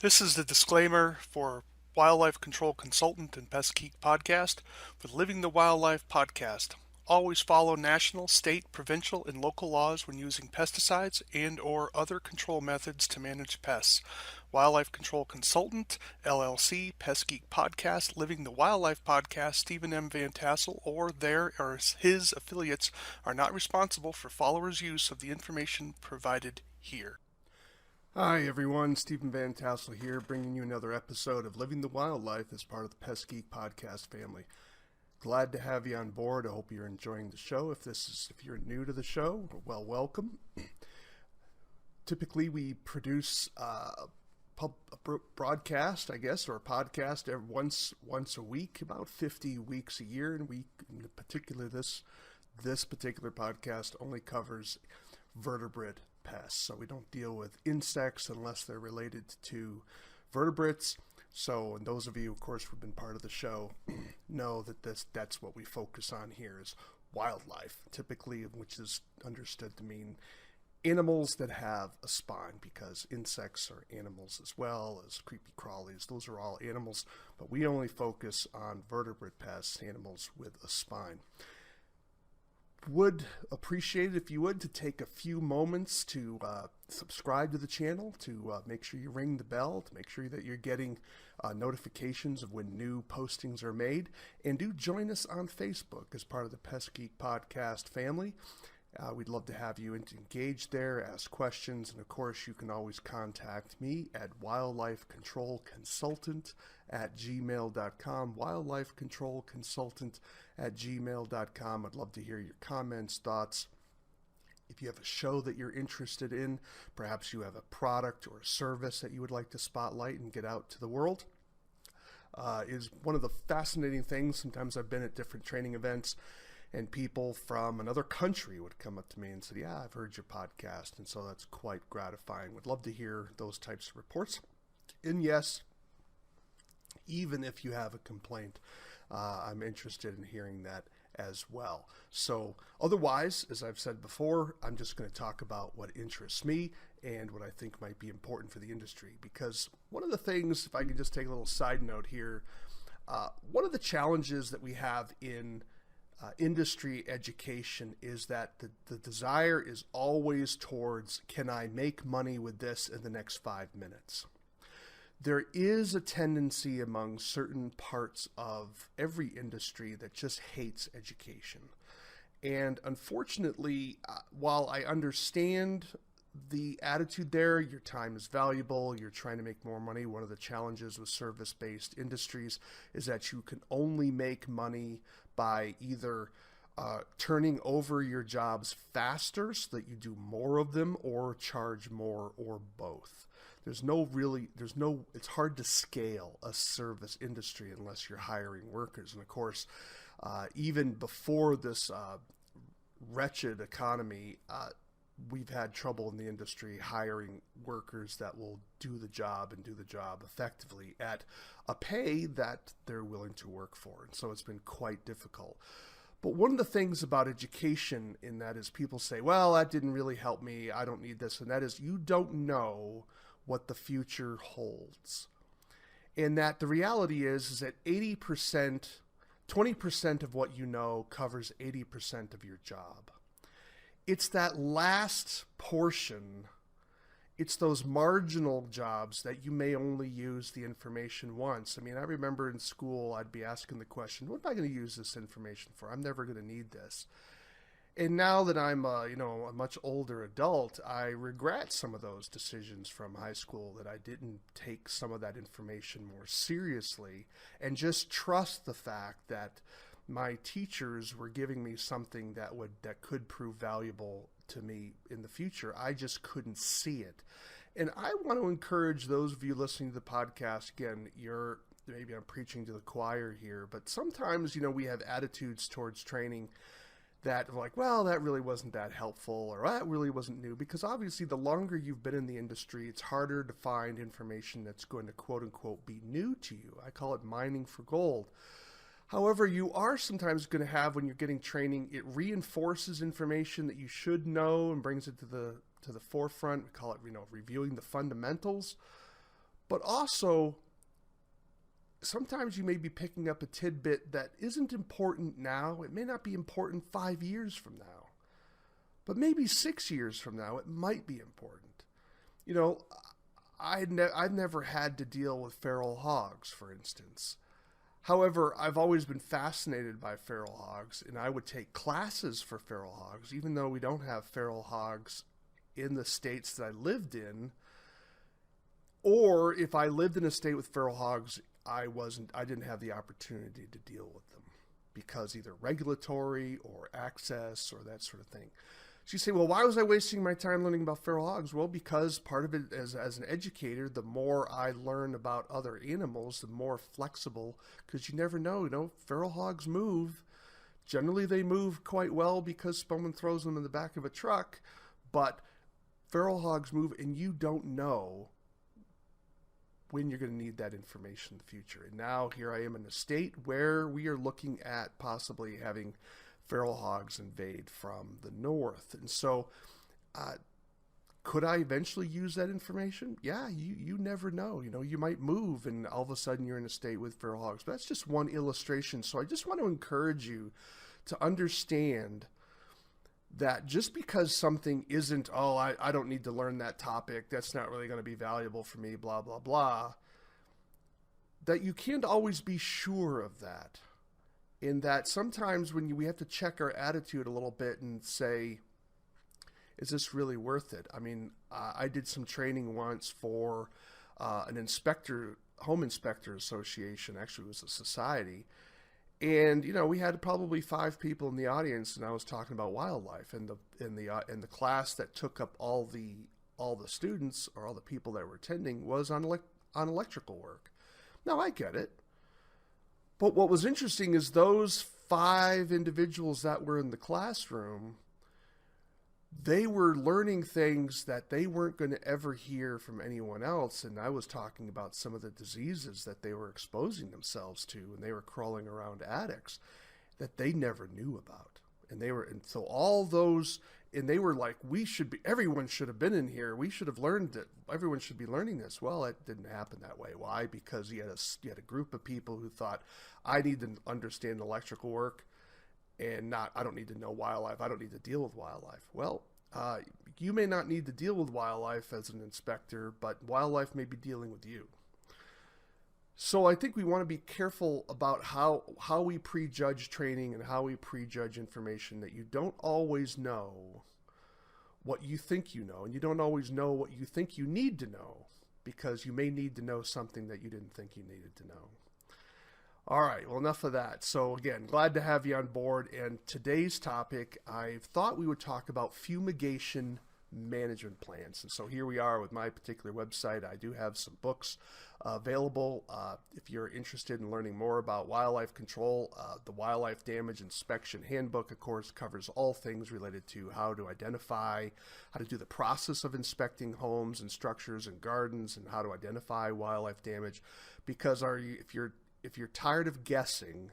This is the disclaimer for Wildlife Control Consultant and Pest Geek Podcast with Living the Wildlife Podcast. Always follow national, state, provincial, and local laws when using pesticides and/or other control methods to manage pests. Wildlife Control Consultant, LLC, Pest Geek Podcast, Living the Wildlife Podcast, Stephen M. Van Tassel, or their or his affiliates are not responsible for followers' use of the information provided here. Hi everyone, Stephen Van Tassel here, bringing you another episode of Living the Wildlife as part of the Pest Geek Podcast family. Glad to have you on board. I hope you're enjoying the show. If you're new to the show, well, welcome. Typically, we produce a broadcast, I guess, or a podcast once a week, about 50 weeks a year, and in particular, this particular podcast only covers vertebrate pests. So we don't deal with insects unless they're related to vertebrates. So, and those of you, of course, who've been part of the show know that that's what we focus on here is wildlife, typically, which is understood to mean animals that have a spine, because insects are animals as well as creepy crawlies. Those are all animals, but we only focus on vertebrate pests, animals with a spine. Would appreciate it if you would to take a few moments to subscribe to the channel, to make sure you ring the bell, to make sure that you're getting notifications of when new postings are made, and do join us on Facebook as part of the Pest Geek Podcast family. We'd love to have you engage there, ask questions, and of course you can always contact me at wildlifecontrolconsultant@gmail.com, wildlifecontrolconsultant@gmail.com. I'd love to hear your comments, thoughts. If you have a show that you're interested in, perhaps you have a product or a service that you would like to spotlight and get out to the world. Is one of the fascinating things. Sometimes I've been at different training events, and people from another country would come up to me and say, yeah, I've heard your podcast. And so that's quite gratifying. Would love to hear those types of reports. And yes, even if you have a complaint, I'm interested in hearing that as well. So otherwise, as I've said before, I'm just going to talk about what interests me and what I think might be important for the industry. Because one of the things, if I could just take a little side note here, one of the challenges that we have in industry education is that the desire is always towards, can I make money with this in the next 5 minutes? There is a tendency among certain parts of every industry that just hates education. And unfortunately, while I understand the attitude there, your time is valuable, you're trying to make more money. One of the challenges with service-based industries is that you can only make money by either turning over your jobs faster so that you do more of them, or charge more, or both. It's hard to scale a service industry unless you're hiring workers. And of course, even before this wretched economy, we've had trouble in the industry hiring workers that will do the job and do the job effectively at a pay that they're willing to work for. And so it's been quite difficult. But one of the things about education in that is people say, well, that didn't really help me, I don't need this. And that is, you don't know what the future holds. And that the reality is that 20% of what you know covers 80% of your job. It's that last portion, it's those marginal jobs that you may only use the information once. I mean, I remember in school, I'd be asking the question, what am I going to use this information for? I'm never going to need this. And now that I'm a much older adult, I regret some of those decisions from high school, that I didn't take some of that information more seriously and just trust the fact that my teachers were giving me something that could prove valuable to me in the future. I just couldn't see it. And I want to encourage those of you listening to the podcast, again, maybe I'm preaching to the choir here, but sometimes, we have attitudes towards training that are like, well, that really wasn't that helpful, or that really wasn't new, because obviously the longer you've been in the industry, it's harder to find information that's going to quote unquote be new to you. I call it mining for gold. However, you are sometimes going to have, when you're getting training, it reinforces information that you should know and brings it to the forefront. We call it, reviewing the fundamentals. But also, sometimes you may be picking up a tidbit that isn't important now. It may not be important 5 years from now, but maybe 6 years from now, it might be important. You know, I've never had to deal with feral hogs, for instance. However, I've always been fascinated by feral hogs, and I would take classes for feral hogs, even though we don't have feral hogs in the states that I lived in. Or if I lived in a state with feral hogs, I didn't have the opportunity to deal with them because either regulatory or access or that sort of thing. So you say, well, why was I wasting my time learning about feral hogs? Well, because part of it, as an educator, the more I learn about other animals, the more flexible, because you never know, feral hogs move. Generally, they move quite well because someone throws them in the back of a truck, but feral hogs move, and you don't know when you're going to need that information in the future. And now here I am in a state where we are looking at possibly having feral hogs invade from the north. And so could I eventually use that information? Yeah, you never know. You might move and all of a sudden you're in a state with feral hogs. But that's just one illustration. So I just want to encourage you to understand that just because something isn't, I don't need to learn that topic, that's not really going to be valuable for me, blah, blah, blah, that you can't always be sure of that. In that sometimes we have to check our attitude a little bit and say, is this really worth it? I mean, I did some training once for an home inspector association. Actually, it was a society. And, we had probably 5 people in the audience, and I was talking about wildlife. And the class that took up all the students, or all the people that were attending, was on electrical work. Now, I get it. But what was interesting is those 5 individuals that were in the classroom, they were learning things that they weren't going to ever hear from anyone else. And I was talking about some of the diseases that they were exposing themselves to when they were crawling around attics that they never knew about. And so all those, and they were like, everyone should have been in here. We should have learned it. Everyone should be learning this. Well, it didn't happen that way. Why? Because you had a group of people who thought, I need to understand electrical work and I don't need to know wildlife. I don't need to deal with wildlife. Well, you may not need to deal with wildlife as an inspector, but wildlife may be dealing with you. So I think we want to be careful about how we prejudge training and how we prejudge information, that you don't always know what you think you know, and you don't always know what you think you need to know, because you may need to know something that you didn't think you needed to know. All right, well, enough of that. So again, glad to have you on board. And today's topic, I thought we would talk about fumigation management plans. And so here we are with my particular website. I do have some books available. If you're interested in learning more about wildlife control, the Wildlife Damage Inspection Handbook, of course, covers all things related to how to identify, how to do the process of inspecting homes and structures and gardens, and how to identify wildlife damage. Because if you're tired of guessing,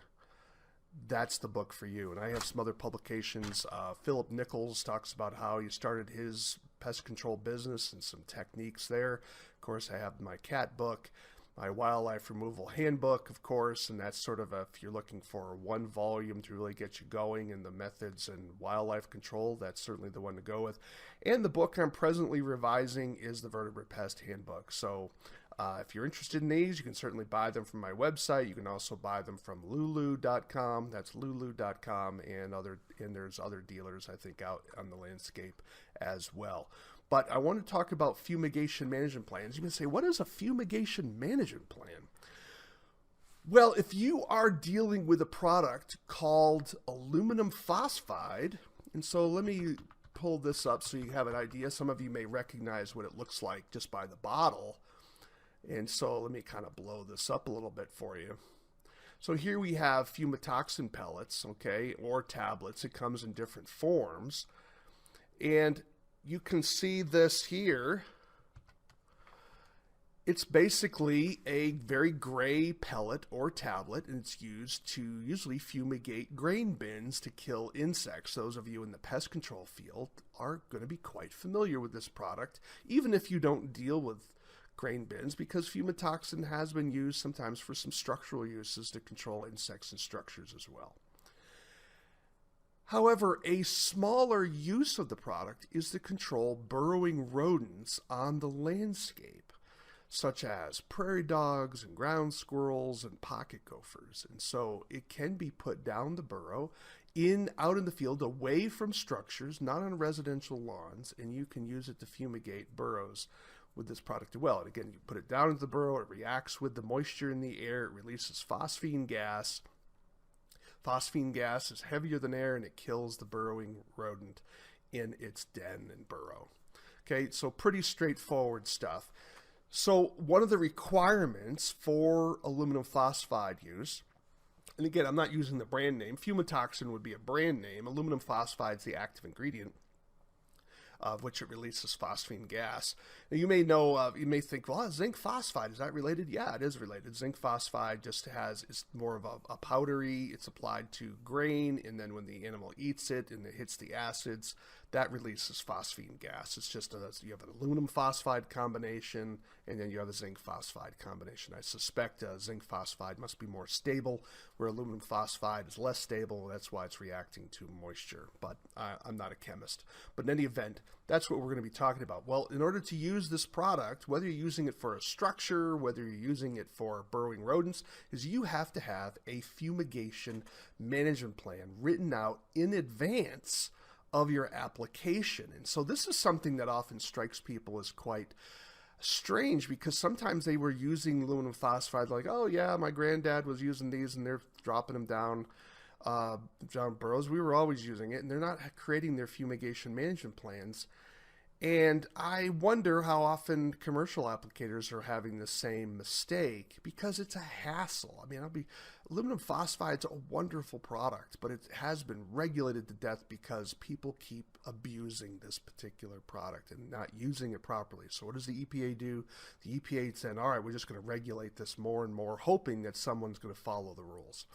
that's the book for you. And I have some other publications. Philip Nichols talks about how he started his pest control business and some techniques there. Of course, I have my cat book, my wildlife removal handbook, of course, and that's sort of if you're looking for one volume to really get you going in the methods and wildlife control, that's certainly the one to go with. And the book I'm presently revising is the Vertebrate Pest Handbook. So if you're interested in these, you can certainly buy them from my website. You can also buy them from lulu.com. That's lulu.com, and there's other dealers, I think, out on the landscape as well. But I want to talk about fumigation management plans. You can say, what is a fumigation management plan? Well, if you are dealing with a product called aluminum phosphide, and so let me pull this up so you have an idea. Some of you may recognize what it looks like just by the bottle. And so let me kind of blow this up a little bit for you. So here we have fumitoxin pellets, okay, or tablets. It comes in different forms. And you can see this here. It's basically a very gray pellet or tablet, and it's used to usually fumigate grain bins to kill insects. Those of you in the pest control field are going to be quite familiar with this product, even if you don't deal with grain bins because fumitoxin has been used sometimes for some structural uses to control insects and structures as well. However, a smaller use of the product is to control burrowing rodents on the landscape, such as prairie dogs and ground squirrels and pocket gophers. And so it can be put down the burrow out in the field away from structures, not on residential lawns, and you can use it to fumigate burrows with this product as well. And again, you put it down into the burrow, it reacts with the moisture in the air, it releases phosphine gas. Phosphine gas is heavier than air and it kills the burrowing rodent in its den and burrow. Okay, so pretty straightforward stuff. So one of the requirements for aluminum phosphide use, and again, I'm not using the brand name. Fumitoxin would be a brand name. Aluminum phosphide is the active ingredient of which it releases phosphine gas. Now, you may know, you may think, well, zinc phosphide, is that related? Yeah, it is related. Zinc phosphide is more of a powdery, it's applied to grain, and then when the animal eats it and it hits the acids, that releases phosphine gas. It's just you have an aluminum phosphide combination, and then you have a zinc phosphide combination. I suspect zinc phosphide must be more stable, where aluminum phosphide is less stable. That's why it's reacting to moisture, but I'm not a chemist. But in any event, that's what we're going to be talking about. Well, in order to use this product, whether you're using it for a structure, whether you're using it for burrowing rodents, is you have to have a fumigation management plan written out in advance of your application. And so this is something that often strikes people as quite strange, because sometimes they were using aluminum phosphide like, oh yeah, my granddad was using these and they're dropping them down burrows. We were always using it, and they're not creating their fumigation management plans. And I wonder how often commercial applicators are having the same mistake, because it's a hassle. I mean, aluminum phosphide is a wonderful product, but it has been regulated to death because people keep abusing this particular product and not using it properly. So what does the EPA do? The EPA said, all right, we're just going to regulate this more and more, hoping that someone's going to follow the rules.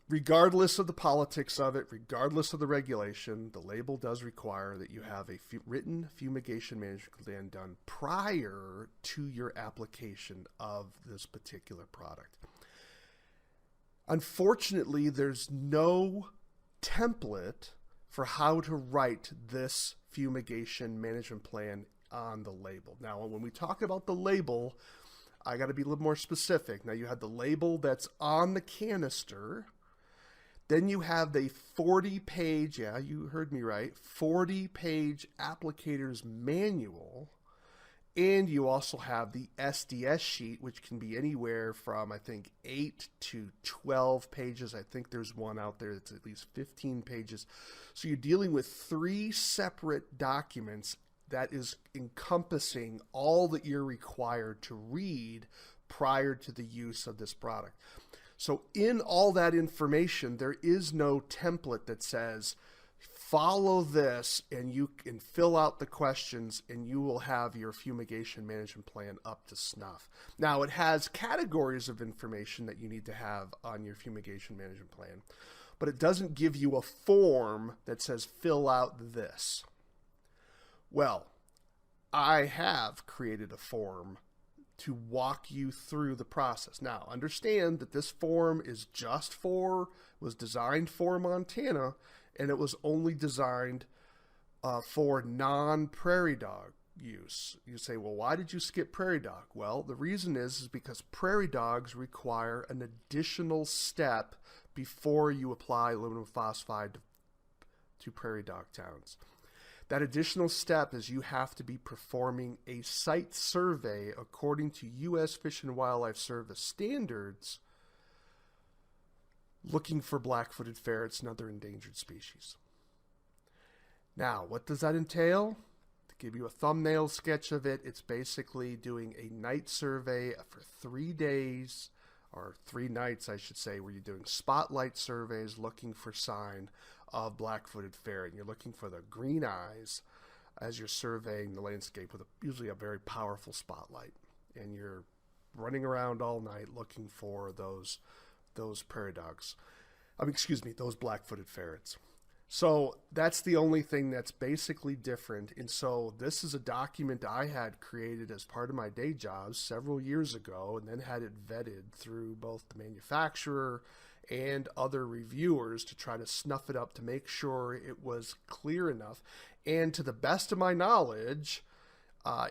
Regardless of the politics of it, regardless of the regulation, the label does require that you have a written fumigation management plan done prior to your application of this particular product. Unfortunately, there's no template for how to write this fumigation management plan on the label. Now, when we talk about the label, I got to be a little more specific. Now, you have the label that's on the canister. Then you have the 40-page, yeah, you heard me right, 40-page applicator's manual. And you also have the SDS sheet, which can be anywhere from, I think, 8 to 12 pages. I think there's one out there that's at least 15 pages. So you're dealing with 3 separate documents that is encompassing all that you're required to read prior to the use of this product. So in all that information, there is no template that says, follow this and you can fill out the questions and you will have your fumigation management plan up to snuff. Now, it has categories of information that you need to have on your fumigation management plan, but it doesn't give you a form that says, fill out this. Well, I have created a form to walk you through the process. Now, understand that this form is was designed for Montana, and it was only designed for non-prairie dog use. You say, well, why did you skip prairie dog? Well, the reason is because prairie dogs require an additional step before you apply aluminum phosphide to prairie dog towns. That additional step is you have to be performing a site survey according to U.S. Fish and Wildlife Service standards, looking for black-footed ferrets and other endangered species. Now, what does that entail? To give you a thumbnail sketch of it, it's basically doing a night survey for 3 days, or 3 nights, I should say, where you're doing spotlight surveys looking for sign of black-footed ferret. You're looking for the green eyes as you're surveying the landscape with usually a very powerful spotlight. And you're running around all night looking for those prairie dogs. Those black-footed ferrets. So that's the only thing that's basically different. And so this is a document I had created as part of my day job several years ago, and then had it vetted through both the manufacturer and other reviewers to try to snuff it up to make sure it was clear enough. And to the best of my knowledge,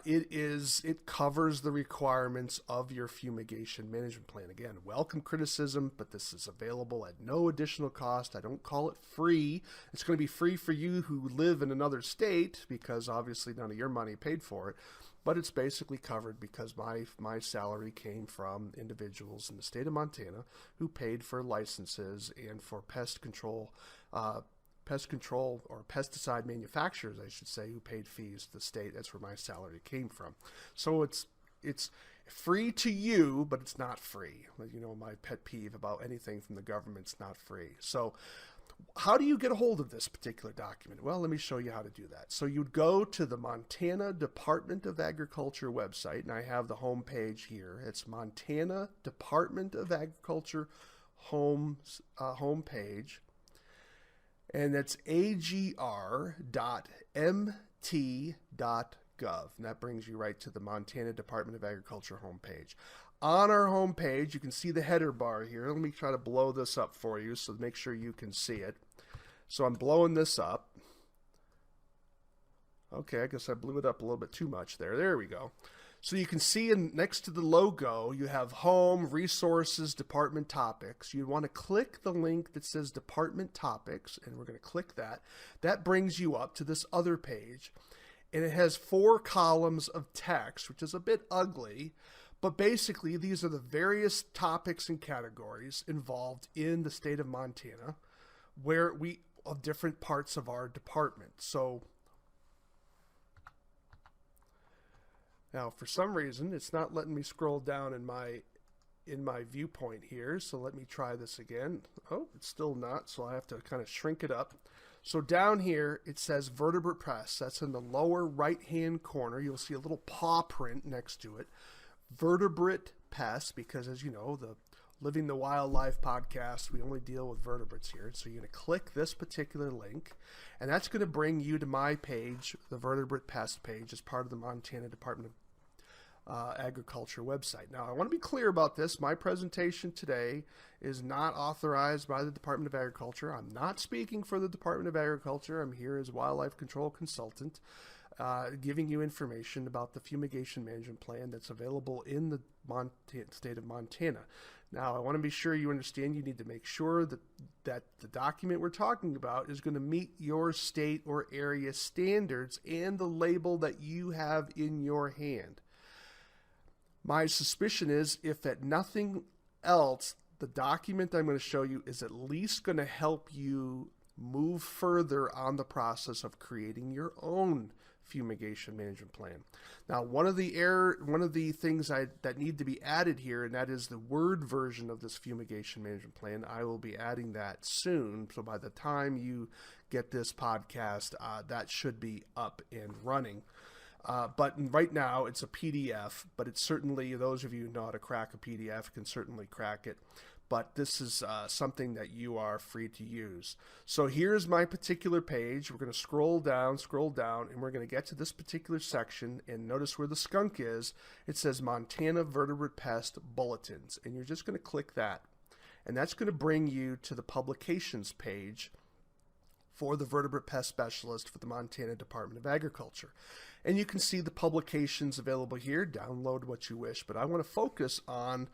it covers the requirements of your fumigation management plan. Again, welcome criticism, but this is available at no additional cost. I don't call it free. It's going to be free for you who live in another state, because obviously none of your money paid for it. But it's basically covered because my salary came from individuals in the state of Montana who paid for licenses and for pest control or pesticide manufacturers, I should say, who paid fees to the state. That's where my salary came from. So it's free to you, but it's not free. You know, my pet peeve about anything from the government's not free. So how do you get a hold of this particular document? Well, let me show you how to do that. So you'd go to the Montana Department of Agriculture website, and I have the home page here. It's Montana Department of Agriculture home page. And that's agr.mt.gov. And that brings you right to the Montana Department of Agriculture homepage. On our homepage, you can see the header bar here. Let me try to blow this up for you so make sure you can see it. So I'm blowing this up. Okay, I guess I blew it up a little bit too much there. There we go. So you can see next to the logo, you have Home, Resources, Department Topics. You want to click the link that says Department Topics, and we're going to click that. That brings you up to this other page, and it has 4 columns of text, which is a bit ugly, but basically these are the various topics and categories involved in the state of Montana, where of different parts of our department. So now, for some reason, it's not letting me scroll down in my viewpoint here. So let me try this again. Oh, it's still not. So I have to kind of shrink it up. So down here, it says vertebrate pest. That's in the lower right-hand corner. You'll see a little paw print next to it. Vertebrate pest, because as you know, the Living the Wildlife podcast, we only deal with vertebrates here. So you're going to click this particular link, and that's going to bring you to my page, the vertebrate pest page, as part of the Montana Department of Agriculture website. Now, I want to be clear about this. My presentation today is not authorized by the Department of Agriculture. I'm not speaking for the Department of Agriculture. I'm here as wildlife control consultant, giving you information about the fumigation management plan that's available in the state of Montana. Now, I want to be sure you understand you need to make sure that the document we're talking about is going to meet your state or area standards and the label that you have in your hand. My suspicion is, if at nothing else, the document I'm going to show you is at least going to help you move further on the process of creating your own fumigation management plan. Now, one of the things that need to be added here, and that is the Word version of this fumigation management plan. I will be adding that soon. So by the time you get this podcast, that should be up and running. But right now it's a PDF, but it's certainly, those of you who know how to crack a PDF can certainly crack it. But this is something that you are free to use. So here's my particular page. We're going to scroll down, and we're going to get to this particular section, and notice where the skunk is. It says Montana Vertebrate Pest Bulletins, and you're just going to click that. And that's going to bring you to the publications page for the vertebrate pest specialist for the Montana Department of Agriculture. And you can see the publications available here. Download what you wish, but I want to focus on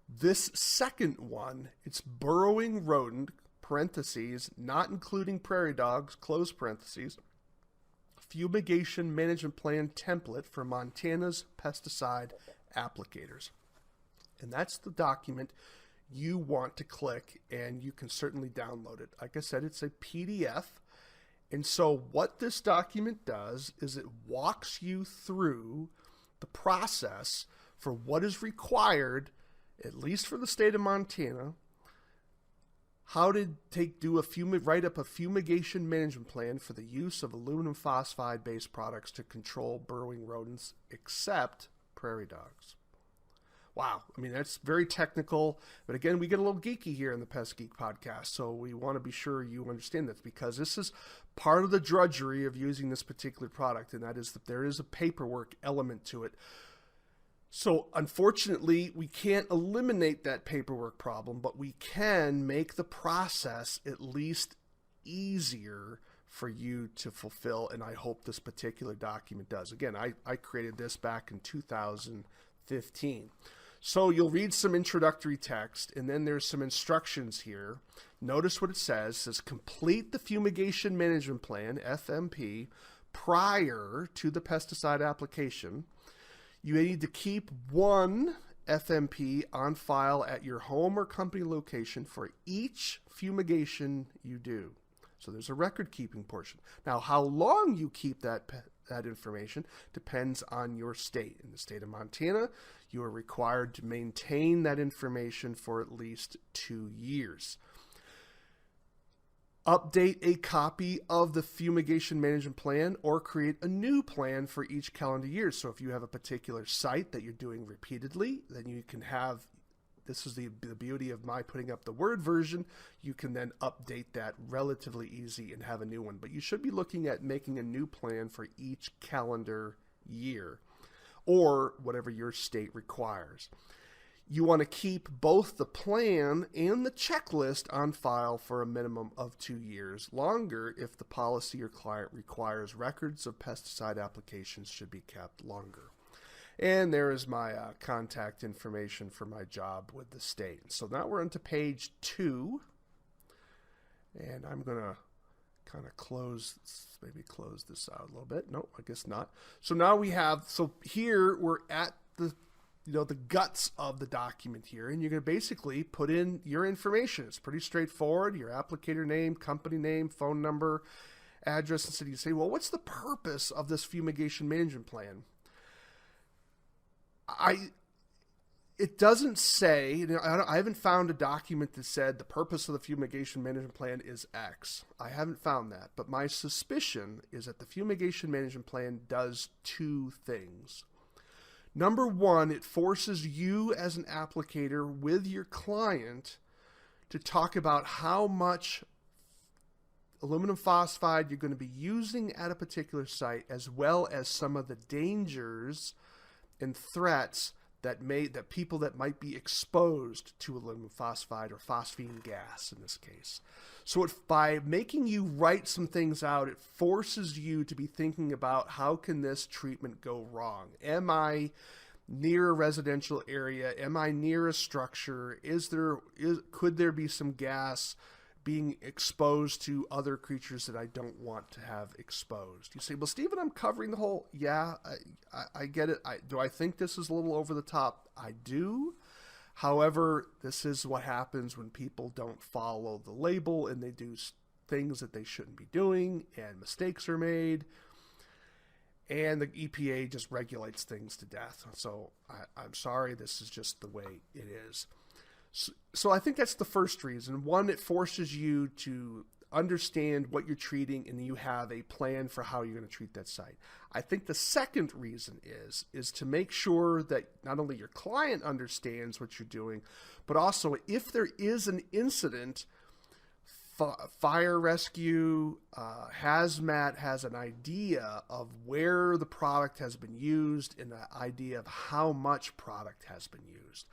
this second one. It's burrowing rodent, parentheses, not including prairie dogs, close parentheses, fumigation management plan template for Montana's pesticide applicators. And that's the document you want to click, and you can certainly download it. Like I said, it's a PDF. And so what this document does is it walks you through the process for what is required, at least for the state of Montana, how to write up a fumigation management plan for the use of aluminum phosphide-based products to control burrowing rodents, except prairie dogs. Wow. I mean, that's very technical. But again, we get a little geeky here in the Pest Geek podcast. So we want to be sure you understand this, because this is part of the drudgery of using this particular product. And that is that there is a paperwork element to it. So unfortunately, we can't eliminate that paperwork problem, but we can make the process at least easier for you to fulfill. And I hope this particular document does. Again, I created this back in 2015. So you'll read some introductory text, and then there's some instructions here. Notice what it says. It says, complete the Fumigation Management Plan, FMP, prior to the pesticide application. You need to keep one FMP on file at your home or company location for each fumigation you do. So there's a record-keeping portion. Now, how long you keep that information depends on your state. In the state of Montana, you are required to maintain that information for at least 2 years. Update a copy of the Fumigation Management Plan or create a new plan for each calendar year. So if you have a particular site that you're doing repeatedly, then you can have, this is the beauty of my putting up the Word version, you can then update that relatively easy and have a new one. But you should be looking at making a new plan for each calendar year or whatever your state requires. You want to keep both the plan and the checklist on file for a minimum of 2 years. Longer if the policy or client requires records of pesticide applications should be kept longer. And there is my contact information for my job with the state. So now we're into page 2. And I'm going to kind of close this out a little bit. No, I guess not. So now we have, so here we're at the guts of the document here, and you're going to basically put in your information. It's pretty straightforward. Your applicator name, company name, phone number, address, and city. You say, well, what's the purpose of this fumigation management plan? It doesn't say, I haven't found a document that said the purpose of the fumigation management plan is X. I haven't found that, but my suspicion is that the fumigation management plan does 2 things. Number 1, it forces you as an applicator with your client to talk about how much aluminum phosphide you're going to be using at a particular site, as well as some of the dangers and threats that people that might be exposed to aluminum phosphide or phosphine gas in this case. So by making you write some things out, it forces you to be thinking about how can this treatment go wrong? Am I near a residential area? Am I near a structure? Could there be some gas being exposed to other creatures that I don't want to have exposed? You say, well, Stephen, I'm covering the whole. Yeah, I get it. Do I think this is a little over the top? I do. However, this is what happens when people don't follow the label and they do things that they shouldn't be doing, and mistakes are made, and the EPA just regulates things to death. So I'm sorry, this is just the way it is. So I think that's the first reason. One, it forces you to understand what you're treating, and you have a plan for how you're going to treat that site. I think the second reason is to make sure that not only your client understands what you're doing, but also if there is an incident, fire rescue, hazmat has an idea of where the product has been used and an idea of how much product has been used.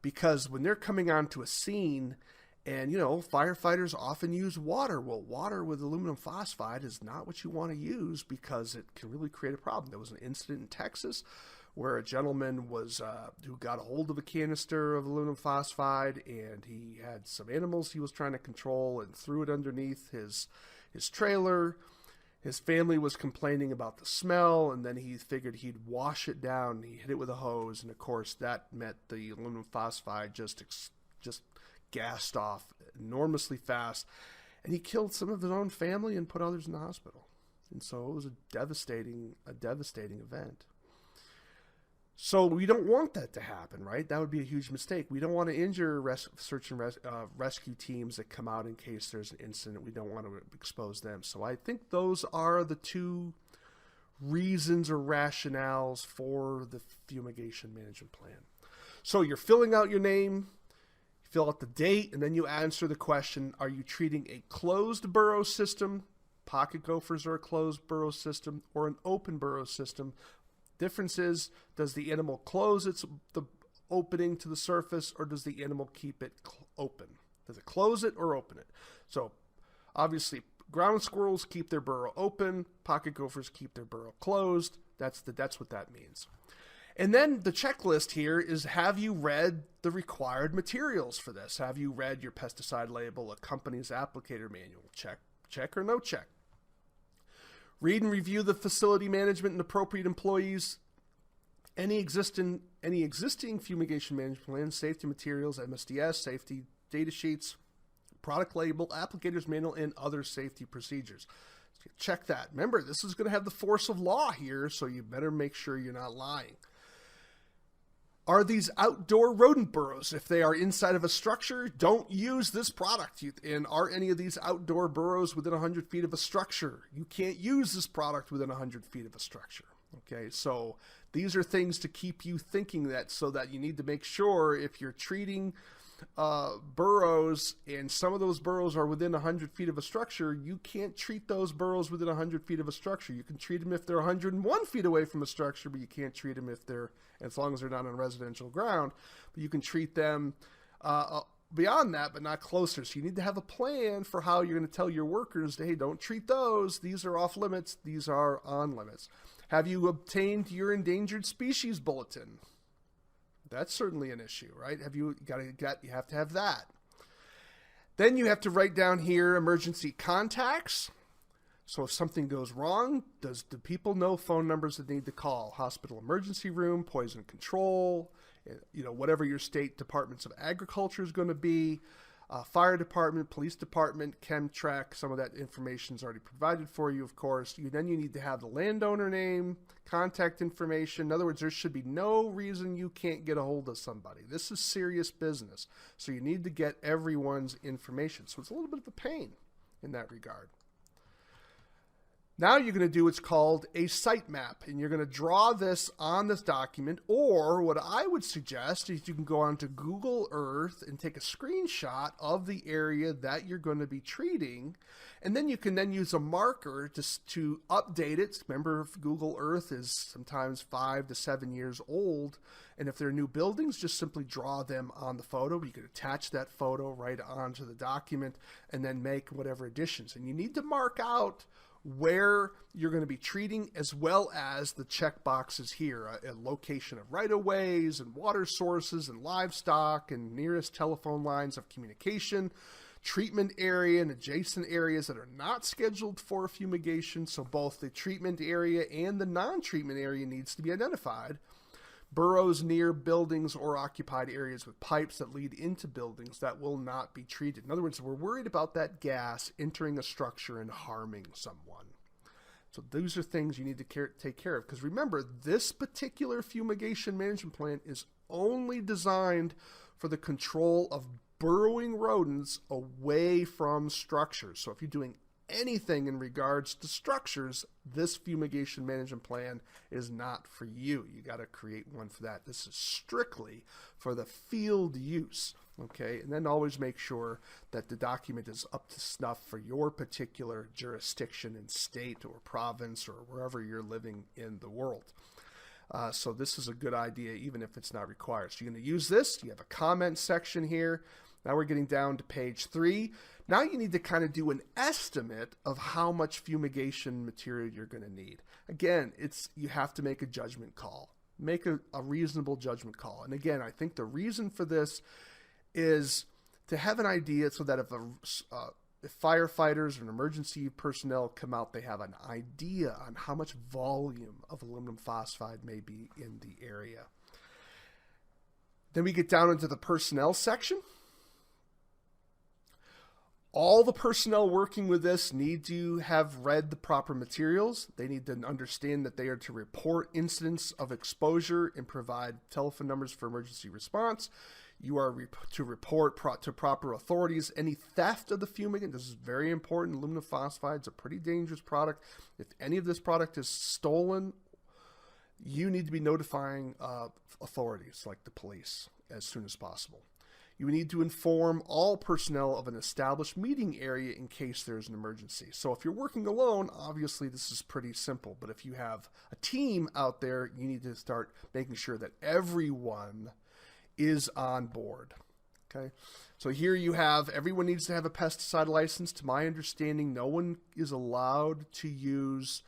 Because when they're coming onto a scene, and firefighters often use water. Well, water with aluminum phosphide is not what you want to use, because it can really create a problem. There was an incident in Texas where a gentleman was who got a hold of a canister of aluminum phosphide, and he had some animals he was trying to control and threw it underneath his trailer. His family was complaining about the smell, and then he figured he'd wash it down. He hit it with a hose, and of course that meant the aluminum phosphide just gassed off enormously fast, and he killed some of his own family and put others in the hospital. And so it was a devastating event. So we don't want that to happen, right? That would be a huge mistake. We don't want to injure search and rescue teams that come out in case there's an incident. We don't want to expose them. So I think those are the 2 reasons or rationales for the fumigation management plan. So you're filling out your name, you fill out the date, and then you answer the question, are you treating a closed burrow system? Pocket gophers are a closed burrow system, or an open burrow system. Difference is, does the animal close the opening to the surface, or does the animal keep it open? Does it close it or open it? So obviously ground squirrels keep their burrow open, pocket gophers keep their burrow closed. That's what that means. And then the checklist here is, have you read the required materials for this? Have you read your pesticide label, a company's applicator manual? Check or no check. Read and review the facility management and appropriate employees, any existing fumigation management plans, safety materials, MSDS, safety data sheets, product label, applicator's manual, and other safety procedures. Check that. Remember, this is going to have the force of law here, so you better make sure you're not lying. Are these outdoor rodent burrows? If they are inside of a structure, don't use this product. And are any of these outdoor burrows within 100 feet of a structure? You can't use this product within 100 feet of a structure. Okay, so these are things to keep you thinking that, so that you need to make sure if you're treating burrows and some of those burrows are within 100 feet of a structure, you can't treat those burrows within 100 feet of a structure. You can treat them if they're 101 feet away from a structure, but you can't treat them if they're, as long as they're not on residential ground, but you can treat them beyond that, but not closer. So you need to have a plan for how you're going to tell your workers, hey, don't treat those. These are off limits. These are on limits. Have you obtained your endangered species bulletin? That's certainly an issue, right? You have to have that. Then you have to write down here emergency contacts. So if something goes wrong, do people know phone numbers that they need to call? Hospital emergency room, poison control, whatever your state departments of agriculture is going to be, fire department, police department, Chemtrack. Some of that information is already provided for you, of course. Then you need to have the landowner name, contact information. In other words, there should be no reason you can't get a hold of somebody. This is serious business. So you need to get everyone's information. So it's a little bit of a pain in that regard. Now you're going to do what's called a site map, and you're going to draw this on this document, or what I would suggest is you can go onto Google Earth and take a screenshot of the area that you're going to be treating, and then you can then use a marker to update it. Remember, Google Earth is sometimes 5 to 7 years old, and if there are new buildings, just simply draw them on the photo. You could attach that photo right onto the document and then make whatever additions. And you need to mark out where you're going to be treating, as well as the check boxes here, a location of right-of-ways and water sources and livestock and nearest telephone lines of communication, treatment area and adjacent areas that are not scheduled for fumigation. So both the treatment area and the non-treatment area needs to be identified. Burrows near buildings or occupied areas with pipes that lead into buildings that will not be treated. In other words, we're worried about that gas entering a structure and harming someone. So those are things you need to take care of. Because remember, this particular fumigation management plan is only designed for the control of burrowing rodents away from structures. So if you're doing anything in regards to structures, this fumigation management plan is not for you. You got to create one for that. This is strictly for the field use. Okay, and then always make sure that the document is up to snuff for your particular jurisdiction and state or province or wherever you're living in the world. So this is a good idea, even if it's not required. So you're going to use this. You have a comment section here. Now we're getting down to page 3. Now you need to kind of do an estimate of how much fumigation material you're going to need. Again, you have to make a judgment call. Make a reasonable judgment call. And again, I think the reason for this is to have an idea so that if firefighters and emergency personnel come out, they have an idea on how much volume of aluminum phosphide may be in the area. Then we get down into the personnel section. All the personnel working with this need to have read the proper materials. They need to understand that they are to report incidents of exposure and provide telephone numbers for emergency response. You are to report to proper authorities any theft of the fumigant. This is very important. Aluminum phosphide is a pretty dangerous product. If any of this product is stolen, you need to be notifying authorities like the police. as soon as possible. You need to inform all personnel of an established meeting area in case there's an emergency. So if you're working alone, obviously this is pretty simple. But if you have a team out there, you need to start making sure that everyone is on board. Okay, so here you have, everyone needs to have a pesticide license. To my understanding, no one is allowed to use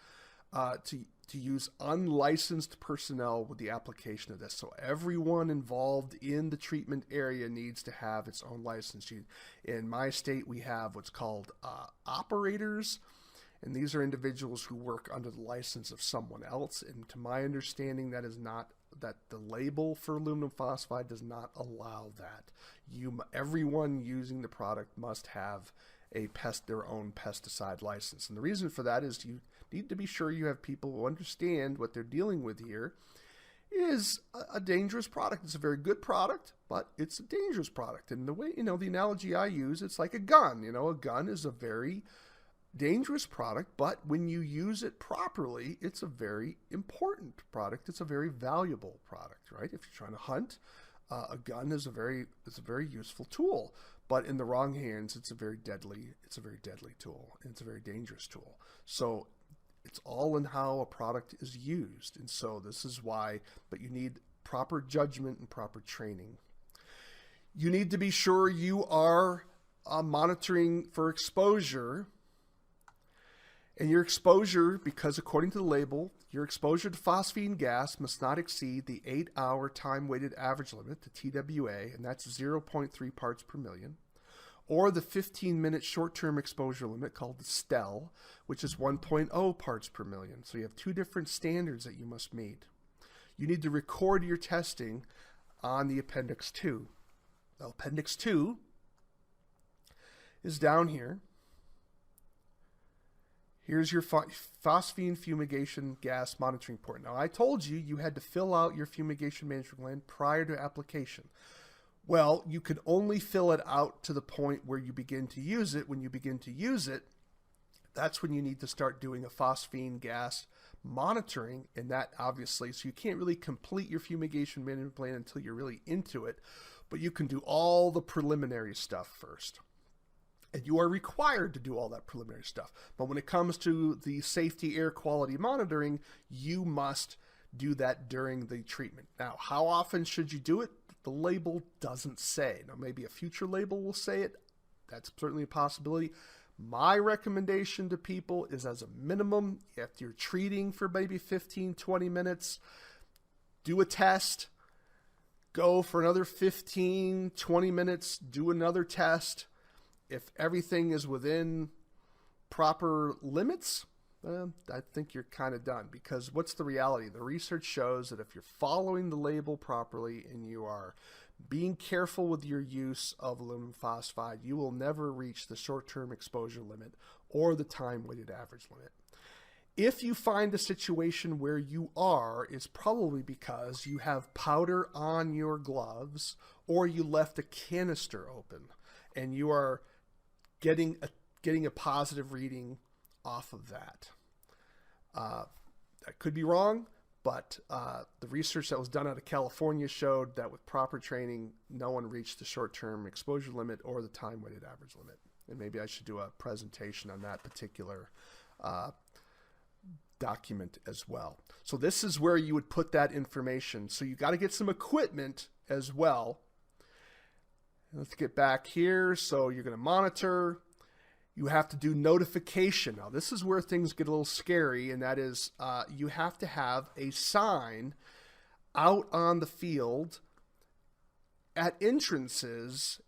unlicensed personnel with the application of this. So everyone involved in the treatment area needs to have its own license. In my state, we have what's called operators, and these are individuals who work under the license of someone else. And to my understanding, that the label for aluminum phosphide does not allow that. Everyone using the product must have their own pesticide license. And the reason for that is you need to be sure you have people who understand what they're dealing with here is a dangerous product. It's a very good product, but it's a dangerous product. And the way, the analogy I use, it's like a gun. A gun is a very dangerous product, but when you use it properly, it's a very important product. It's a very valuable product, right? If you're trying to hunt, a gun is a very useful tool. But in the wrong hands, it's a very deadly tool, and it's a very dangerous tool. So it's all in how a product is used. And so this is why, but you need proper judgment and proper training. You need to be sure you are monitoring for exposure. And your exposure, because according to the label, your exposure to phosphine gas must not exceed the 8-hour time-weighted average limit, the TWA, and that's 0.3 parts per million, or the 15-minute short-term exposure limit called the STEL, which is 1.0 parts per million. So you have two different standards that you must meet. You need to record your testing on the Appendix 2. Now, Appendix 2 is down here. Here's your phosphine fumigation gas monitoring report. Now, I told you had to fill out your fumigation management plan prior to application. Well, you can only fill it out to the point where you begin to use it. When you begin to use it, that's when you need to start doing a phosphine gas monitoring, and that obviously, so you can't really complete your fumigation management plan until you're really into it, but you can do all the preliminary stuff first. And you are required to do all that preliminary stuff. But when it comes to the safety air quality monitoring, you must do that during the treatment. Now, how often should you do it? The label doesn't say. Now, maybe a future label will say it. That's certainly a possibility. My recommendation to people is, as a minimum, if you're treating for maybe 15, 20 minutes, do a test, go for another 15, 20 minutes, do another test. If everything is within proper limits, I think you're kind of done, because what's the reality? The research shows that if you're following the label properly and you are being careful with your use of aluminum phosphide, you will never reach the short-term exposure limit or the time-weighted average limit. If you find a situation where you are, it's probably because you have powder on your gloves or you left a canister open and you are getting a positive reading off of that. That could be wrong, but the research that was done out of California showed that with proper training, no one reached the short-term exposure limit or the time-weighted average limit. And maybe I should do a presentation on that particular document as well. So this is where you would put that information. So you got to get some equipment as well. Let's get back here. So you're going to monitor. You have to do notification. Now, this is where things get a little scary, and that is you have to have a sign out on the field at entrances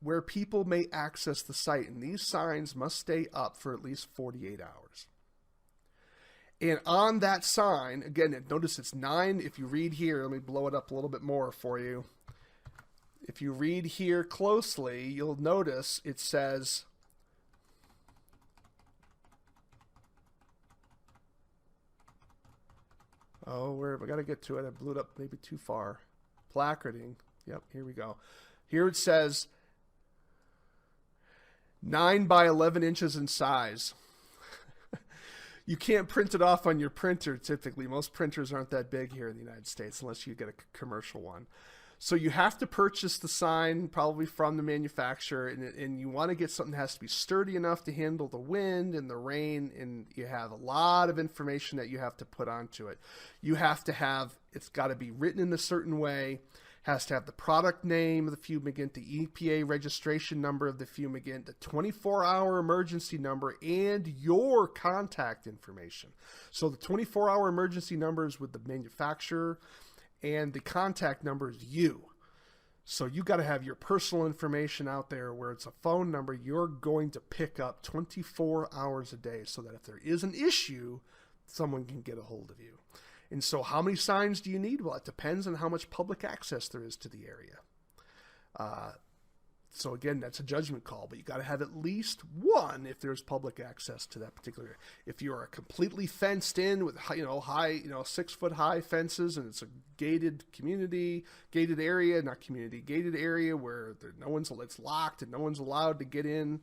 where people may access the site, and these signs must stay up for at least 48 hours. And on that sign, again, notice it's 9. If you read here, let me blow it up a little bit more for you. If you read here closely, you'll notice it says, I got to get to it. I blew it up maybe too far. Placarding. Yep, here we go. Here it says 9 by 11 inches in size. You can't print it off on your printer typically. Most printers aren't that big here in the United States unless you get a commercial one. So you have to purchase the sign probably from the manufacturer, and you want to get something that has to be sturdy enough to handle the wind and the rain, and you have a lot of information that you have to put onto it. You have to have, it's got to be written in a certain way, has to have the product name of the fumigant, the EPA registration number of the fumigant, the 24-hour emergency number, and your contact information. So the 24-hour emergency number is with the manufacturer, and the contact number is you. So you got to have your personal information out there where it's a phone number you're going to pick up 24 hours a day so that if there is an issue, someone can get a hold of you. And so how many signs do you need? Well, it depends on how much public access there is to the area. So again, that's a judgment call, but you got to have at least one if there's public access to that particular area. If you are completely fenced in with high 6-foot high fences, and it's a gated area where it's locked and no one's allowed to get in.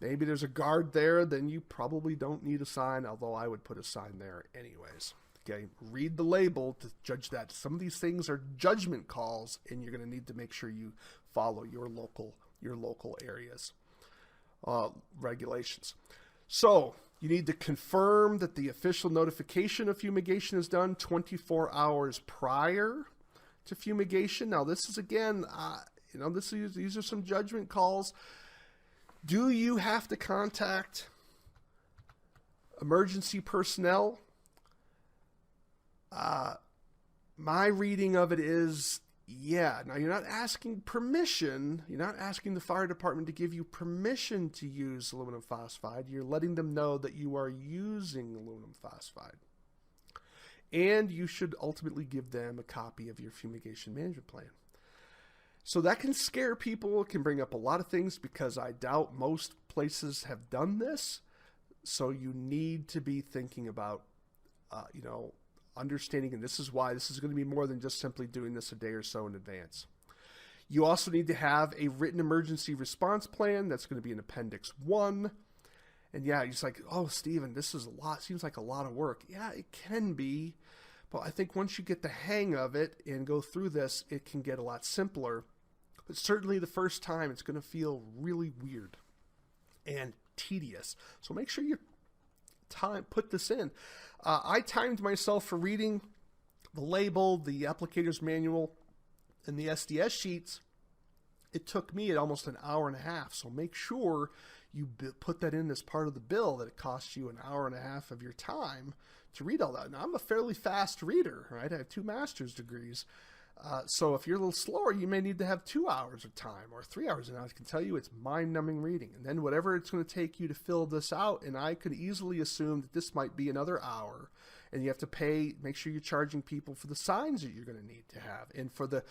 Maybe there's a guard there, then you probably don't need a sign, although I would put a sign there anyways. Okay, read the label to judge that. Some of these things are judgment calls, and you're going to need to make sure you follow your local areas regulations. So you need to confirm that the official notification of fumigation is done 24 hours prior to fumigation. Now this is again, these are some judgment calls. Do you have to contact emergency personnel? My reading of it is, yeah. Now, you're not asking permission. You're not asking the fire department to give you permission to use aluminum phosphide. You're letting them know that you are using aluminum phosphide. And you should ultimately give them a copy of your fumigation management plan. So that can scare people. It can bring up a lot of things because I doubt most places have done this. So you need to be thinking about, understanding, and this is why this is going to be more than just simply doing this a day or so in advance. You also need to have a written emergency response plan. That's going to be in Appendix 1. And yeah, it's like, oh, Stephen, this is a lot. Seems like a lot of work. Yeah, it can be. But I think once you get the hang of it and go through this, it can get a lot simpler. But certainly the first time, it's going to feel really weird and tedious. So make sure you put this in. I timed myself for reading the label, the applicator's manual, and the SDS sheets. It took me almost an hour and a half. So make sure you put that in as part of the bill, that it costs you an hour and a half of your time to read all that. Now, I'm a fairly fast reader, right? I have 2 master's degrees. So if you're a little slower, you may need to have 2 hours of time or 3 hours. And I can tell you it's mind-numbing reading. And then whatever it's going to take you to fill this out, and I could easily assume that this might be another hour. And you have to make sure you're charging people for the signs that you're going to need to have, and for the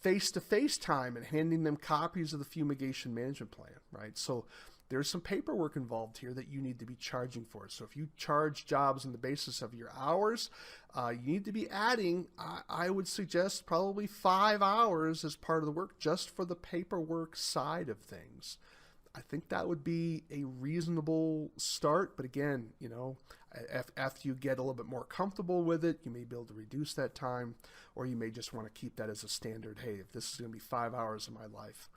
face-to-face time and handing them copies of the fumigation management plan, right? So there's some paperwork involved here that you need to be charging for. So if you charge jobs on the basis of your hours, you need to be adding, I would suggest probably 5 hours as part of the work just for the paperwork side of things. I think that would be a reasonable start. But again, after you get a little bit more comfortable with it, you may be able to reduce that time, or you may just want to keep that as a standard. Hey, if this is going to be 5 hours of my life,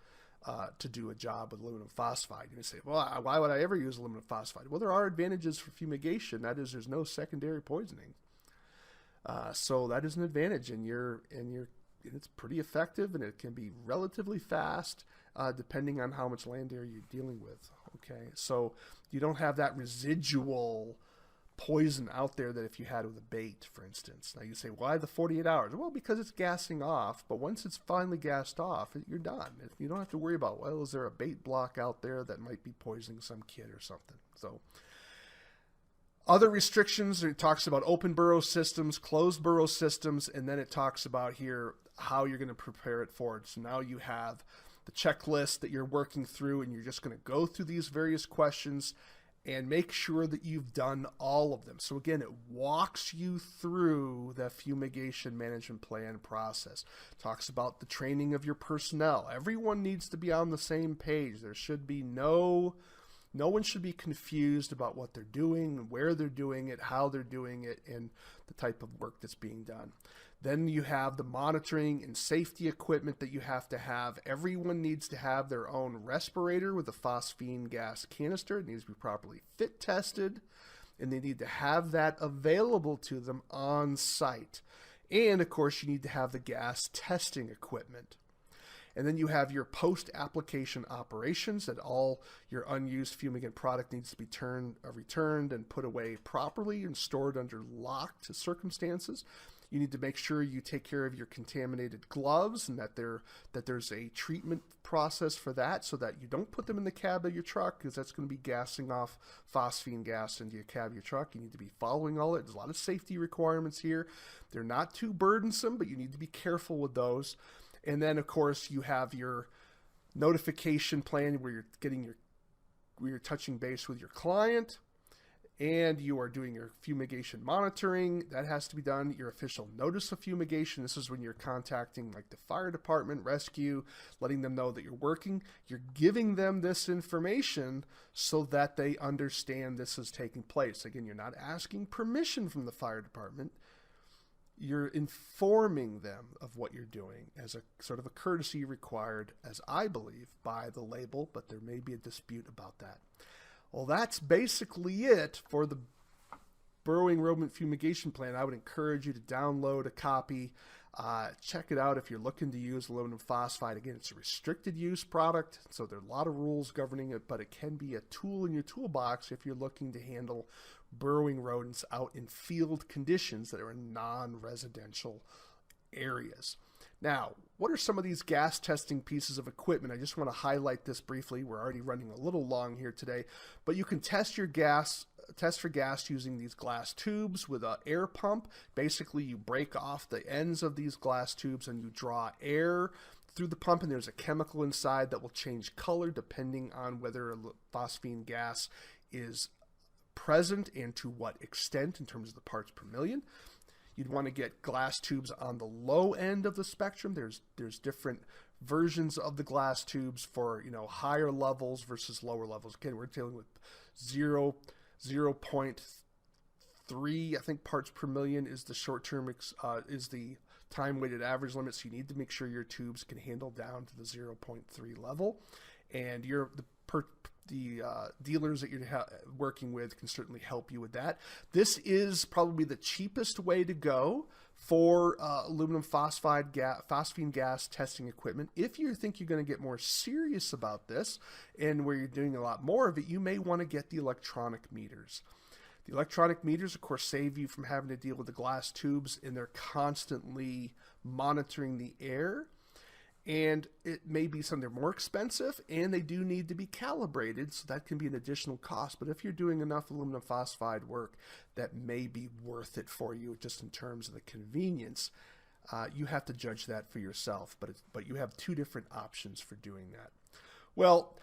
to do a job with aluminum phosphide. You say, well, why would I ever use aluminum phosphide? Well, there are advantages for fumigation. That is, there's no secondary poisoning. So that is an advantage, and it's pretty effective, and it can be relatively fast, depending on how much land area you're dealing with. Okay, so you don't have that residual poison out there that if you had with a bait, for instance. Now you say, why the 48 hours? Well, because it's gassing off, but once it's finally gassed off, you're done. You don't have to worry about, well, is there a bait block out there that might be poisoning some kid or something? So other restrictions, it talks about open burrow systems, closed burrow systems, and then it talks about here how you're going to prepare it for it. So now you have the checklist that you're working through, and you're just going to go through these various questions and make sure that you've done all of them. So again, it walks you through the fumigation management plan process. It talks about the training of your personnel. Everyone needs to be on the same page. There should be no No one should be confused about what they're doing, where they're doing it, how they're doing it, and the type of work that's being done. Then you have the monitoring and safety equipment that you have to have. Everyone needs to have their own respirator with a phosphine gas canister. It needs to be properly fit tested, and they need to have that available to them on site. And of course, you need to have the gas testing equipment. And then you have your post-application operations, that all your unused fumigant product needs to be returned and put away properly and stored under locked circumstances. You need to make sure you take care of your contaminated gloves and that there's a treatment process for that, so that you don't put them in the cab of your truck, because that's going to be gassing off phosphine gas into your cab of your truck. You need to be following all it. There's a lot of safety requirements here. They're not too burdensome, but you need to be careful with those. And then, of course, you have your notification plan where you're touching base with your client, and you are doing your fumigation monitoring. That has to be done. Your official notice of fumigation. This is when you're contacting like the fire department, rescue, letting them know that you're working. You're giving them this information so that they understand this is taking place. Again, you're not asking permission from the fire department. You're informing them of what you're doing as a sort of a courtesy required, as I believe, by the label, but there may be a dispute about that. Well, that's basically it for the burrowing rodent fumigation plan. I would encourage you to download a copy. Check it out if you're looking to use aluminum phosphide. Again, it's a restricted use product, so there are a lot of rules governing it, but it can be a tool in your toolbox if you're looking to handle burrowing rodents out in field conditions that are in non-residential areas. Now, what are some of these gas testing pieces of equipment? I just want to highlight this briefly. We're already running a little long here today, but you can test for gas using these glass tubes with an air pump. Basically, you break off the ends of these glass tubes and you draw air through the pump, and there's a chemical inside that will change color depending on whether a phosphine gas is present and to what extent in terms of the parts per million. You'd want to get glass tubes on the low end of the spectrum. There's different versions of the glass tubes for, higher levels versus lower levels. Again, we're dealing with 0.3, I think, parts per million is the short-term, is the time-weighted average limit. So you need to make sure your tubes can handle down to the 0.3 level. And the dealers that you're working with can certainly help you with that. This is probably the cheapest way to go for aluminum phosphine gas testing equipment. If you think you're going to get more serious about this and where you're doing a lot more of it, you may want to get the electronic meters. The electronic meters, of course, save you from having to deal with the glass tubes, and they're constantly monitoring the air. And it may be something they're more expensive, and they do need to be calibrated, so that can be an additional cost. But if you're doing enough aluminum phosphide work, that may be worth it for you just in terms of the convenience. You have to judge that for yourself, but you have two different options for doing that. Well,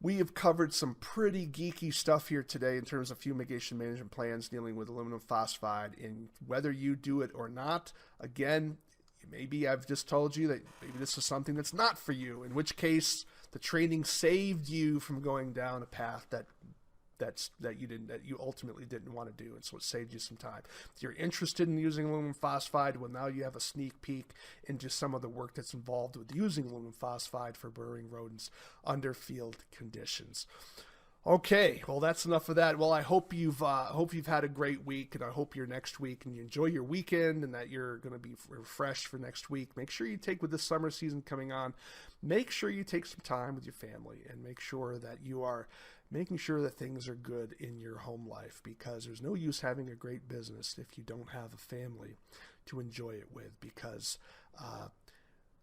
we have covered some pretty geeky stuff here today in terms of fumigation management plans dealing with aluminum phosphide, and whether you do it or not, again, maybe I've just told you that maybe this is something that's not for you, in which case the training saved you from going down a path that you ultimately didn't want to do, and so it saved you some time. If you're interested in using aluminum phosphide, well, now you have a sneak peek into some of the work that's involved with using aluminum phosphide for burrowing rodents under field conditions. Okay, well, that's enough of that. Well, I hope you've had a great week, and I hope your next week and you enjoy your weekend, and that you're going to be refreshed for next week. Make sure you take, with this summer season coming on, make sure you take some time with your family, and make sure that you are making sure that things are good in your home life, because there's no use having a great business if you don't have a family to enjoy it with, because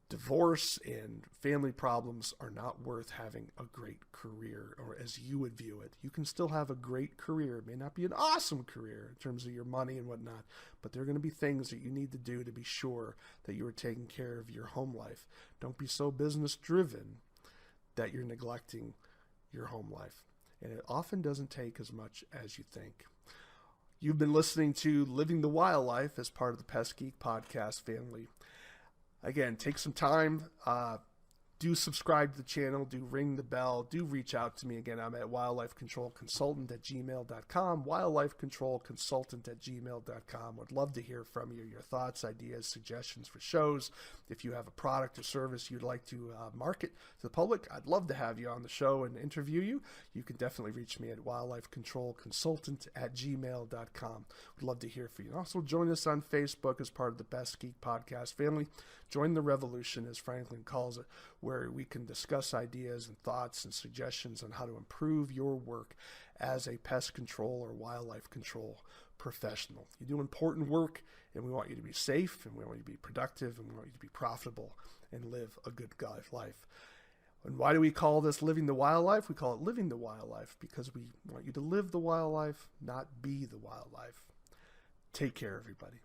divorce and family problems are not worth having a great career, or as you would view it. You can still have a great career. It may not be an awesome career in terms of your money and whatnot, but there are going to be things that you need to do to be sure that you are taking care of your home life. Don't be so business driven that you're neglecting your home life. And it often doesn't take as much as you think. You've been listening to Living the Wildlife as part of the Pest Geek podcast family. Again, take some time, Do subscribe to the channel, do ring the bell, do reach out to me. Again, I'm at wildlifecontrolconsultant@gmail.com, wildlifecontrolconsultant@gmail.com. Would love to hear from you, your thoughts, ideas, suggestions for shows. If you have a product or service you'd like to market to the public, I'd love to have you on the show and interview you. You can definitely reach me at wildlifecontrolconsultant@gmail.com. Would love to hear from you. And also join us on Facebook as part of the Best Geek Podcast family. Join the revolution, as Franklin calls it, where we can discuss ideas and thoughts and suggestions on how to improve your work as a pest control or wildlife control professional. You do important work, and we want you to be safe, and we want you to be productive, and we want you to be profitable and live a good life. And why do we call this living the wildlife? We call it living the wildlife because we want you to live the wildlife, not be the wildlife. Take care, everybody.